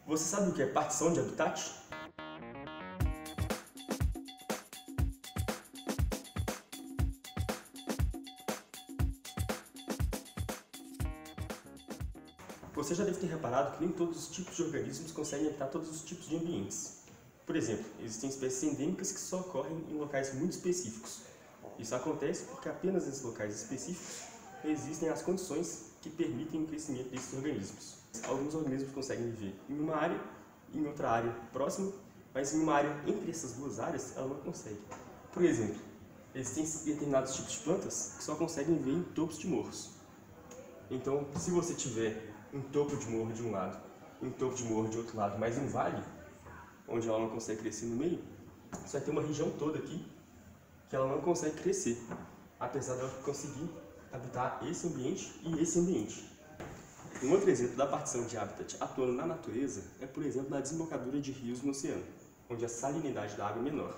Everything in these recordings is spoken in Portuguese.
Você sabe o que é partição de habitat? Você já deve ter reparado que nem todos os tipos de organismos conseguem habitar todos os tipos de ambientes. Por exemplo, existem espécies endêmicas que só ocorrem em locais muito específicos. Isso acontece porque apenas nesses locais específicos existem as condições que permitem o crescimento desses organismos. Alguns organismos conseguem viver em uma área, em outra área próxima, mas em uma área entre essas duas áreas ela não consegue. Por exemplo, existem determinados tipos de plantas que só conseguem viver em topos de morros. Então, se você tiver um topo de morro de um lado e um topo de morro de outro lado, mas um vale, onde ela não consegue crescer no meio, você vai ter uma região toda aqui que ela não consegue crescer, apesar dela conseguir habitar esse ambiente e esse ambiente. Um outro exemplo da partição de habitat atuando na natureza é, por exemplo, na desembocadura de rios no oceano, onde a salinidade da água é menor.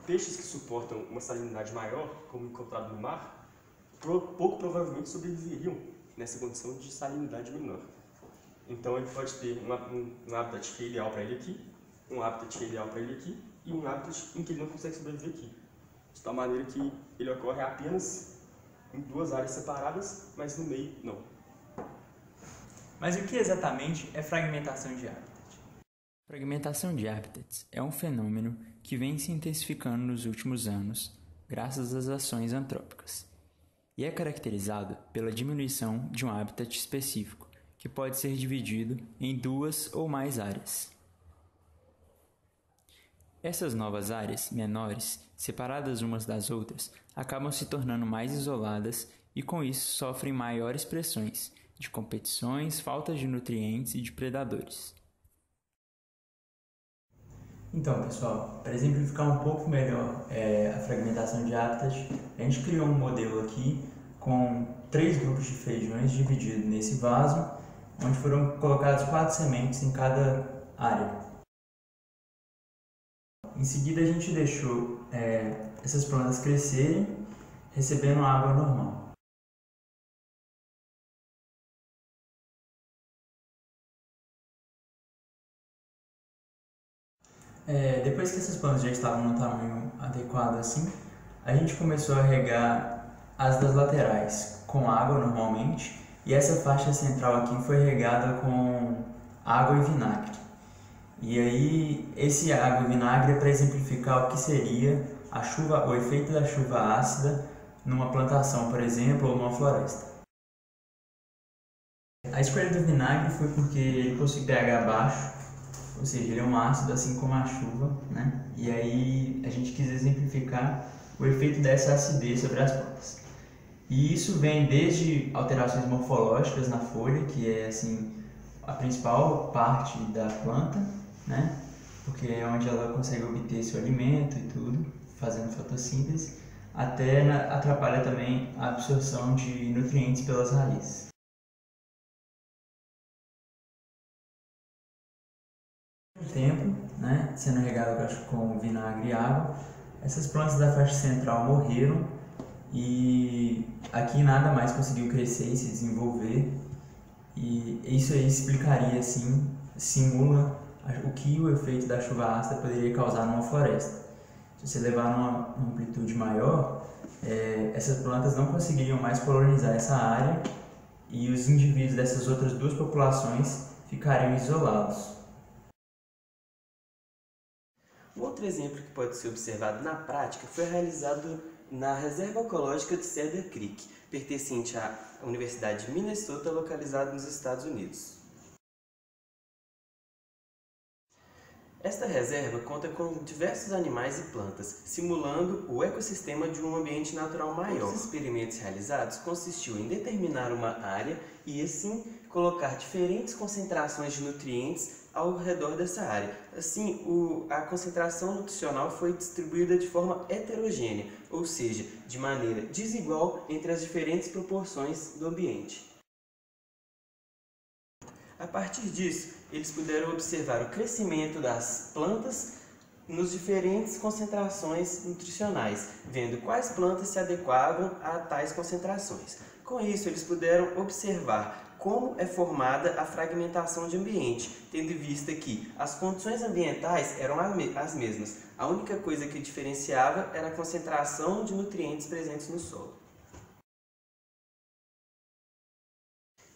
Peixes que suportam uma salinidade maior, como encontrado no mar, pouco provavelmente sobreviveriam nessa condição de salinidade menor. Então ele pode ter um habitat que é ideal para ele aqui, um habitat que é ideal para ele aqui e um habitat em que ele não consegue sobreviver aqui. De tal maneira que ele ocorre apenas em duas áreas separadas, mas no meio não. Mas o que exatamente é fragmentação de habitat? Fragmentação de habitats é um fenômeno que vem se intensificando nos últimos anos graças às ações antrópicas e é caracterizado pela diminuição de um habitat específico, que pode ser dividido em duas ou mais áreas. Essas novas áreas menores, separadas umas das outras, acabam se tornando mais isoladas e com isso sofrem maiores pressões de competições, falta de nutrientes e de predadores. Então, pessoal, para exemplificar um pouco melhor a fragmentação de habitat, a gente criou um modelo aqui com 3 grupos de feijões divididos nesse vaso, onde foram colocadas 4 sementes em cada área. Em seguida, a gente deixou essas plantas crescerem, recebendo água normal. Depois que essas plantas já estavam no tamanho adequado assim, a gente começou a regar as das laterais com água normalmente, e essa faixa central aqui foi regada com água e vinagre. E aí esse água e vinagre é para exemplificar o que seria o efeito da chuva ácida numa plantação, por exemplo, ou numa floresta. A escolha do vinagre foi porque ele possui pH baixo, ou seja, ele é um ácido assim como a chuva, né? E aí a gente quis exemplificar o efeito dessa acidez sobre as plantas. E isso vem desde alterações morfológicas na folha, que é assim a principal parte da planta, né? Porque é onde ela consegue obter seu alimento e tudo, fazendo fotossíntese, até atrapalha também a absorção de nutrientes pelas raízes. Tempo, né, sendo regado com vinagre e água, essas plantas da faixa central morreram e aqui nada mais conseguiu crescer e se desenvolver, e isso aí explicaria, assim, simula o que o efeito da chuva ácida poderia causar numa floresta. Se você levar numa amplitude maior, essas plantas não conseguiriam mais colonizar essa área e os indivíduos dessas outras duas populações ficariam isolados. Um outro exemplo que pode ser observado na prática foi realizado na Reserva Ecológica de Cedar Creek, pertencente à Universidade de Minnesota, localizada nos Estados Unidos. Esta reserva conta com diversos animais e plantas, simulando o ecossistema de um ambiente natural maior. Os experimentos realizados consistiu em determinar uma área e, assim, colocar diferentes concentrações de nutrientes ao redor dessa área. Assim, a concentração nutricional foi distribuída de forma heterogênea, ou seja, de maneira desigual entre as diferentes proporções do ambiente. A partir disso, eles puderam observar o crescimento das plantas nos diferentes concentrações nutricionais, vendo quais plantas se adequavam a tais concentrações. Com isso, eles puderam observar como é formada a fragmentação de ambiente, tendo em vista que as condições ambientais eram as mesmas. A única coisa que diferenciava era a concentração de nutrientes presentes no solo.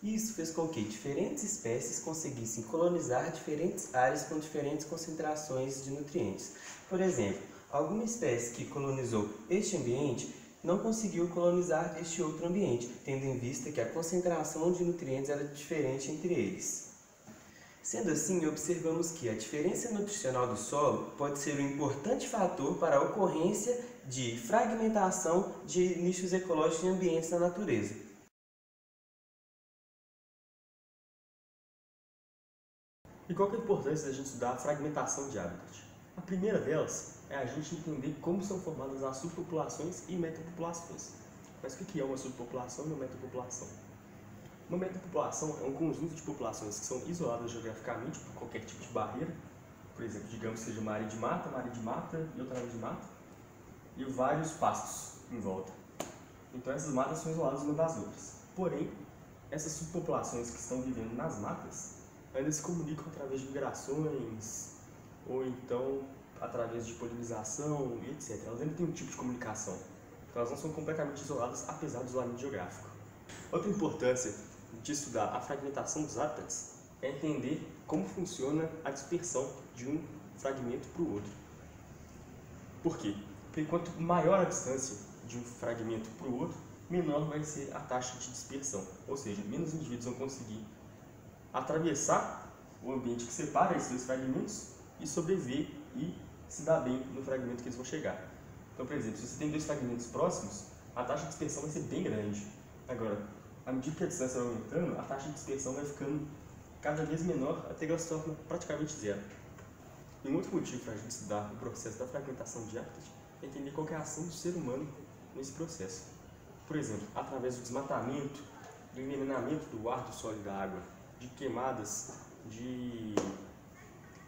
Isso fez com que diferentes espécies conseguissem colonizar diferentes áreas com diferentes concentrações de nutrientes. Por exemplo, alguma espécie que colonizou este ambiente não conseguiu colonizar este outro ambiente, tendo em vista que a concentração de nutrientes era diferente entre eles. Sendo assim, observamos que a diferença nutricional do solo pode ser um importante fator para a ocorrência de fragmentação de nichos ecológicos em ambientes da natureza. E qual que é a importância da gente estudar a fragmentação de hábitat? A primeira delas é a gente entender como são formadas as subpopulações e metapopulações. Mas o que é uma subpopulação e uma metapopulação? Uma metapopulação é um conjunto de populações que são isoladas geograficamente por qualquer tipo de barreira. Por exemplo, digamos que seja uma área de mata e outra área de mata, e vários pastos em volta. Então essas matas são isoladas umas das outras. Porém, essas subpopulações que estão vivendo nas matas ainda se comunicam através de migrações, ou então através de polinização e etc. Elas ainda têm um tipo de comunicação. Então elas não são completamente isoladas, apesar do isolamento geográfico. Outra importância de estudar a fragmentação dos hábitats é entender como funciona a dispersão de um fragmento para o outro. Por quê? Porque quanto maior a distância de um fragmento para o outro, menor vai ser a taxa de dispersão. Ou seja, menos indivíduos vão conseguir atravessar o ambiente que separa esses dois fragmentos e sobreviver e se dar bem no fragmento que eles vão chegar. Então, por exemplo, se você tem dois fragmentos próximos, a taxa de dispersão vai ser bem grande. Agora, à medida que a distância vai aumentando, a taxa de dispersão vai ficando cada vez menor até que ela se torna praticamente zero. E um outro motivo para a gente estudar o processo da fragmentação de hábitat é entender qual é a ação do ser humano nesse processo. Por exemplo, através do desmatamento, do envenenamento do ar, do solo e da água, de queimadas, de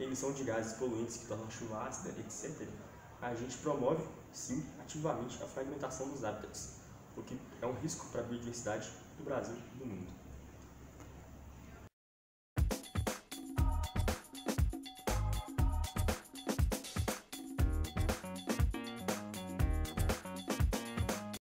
emissão de gases poluentes que tornam a chuva ácida, etc., a gente promove, sim, ativamente a fragmentação dos hábitats, o que é um risco para a biodiversidade do Brasil e do mundo.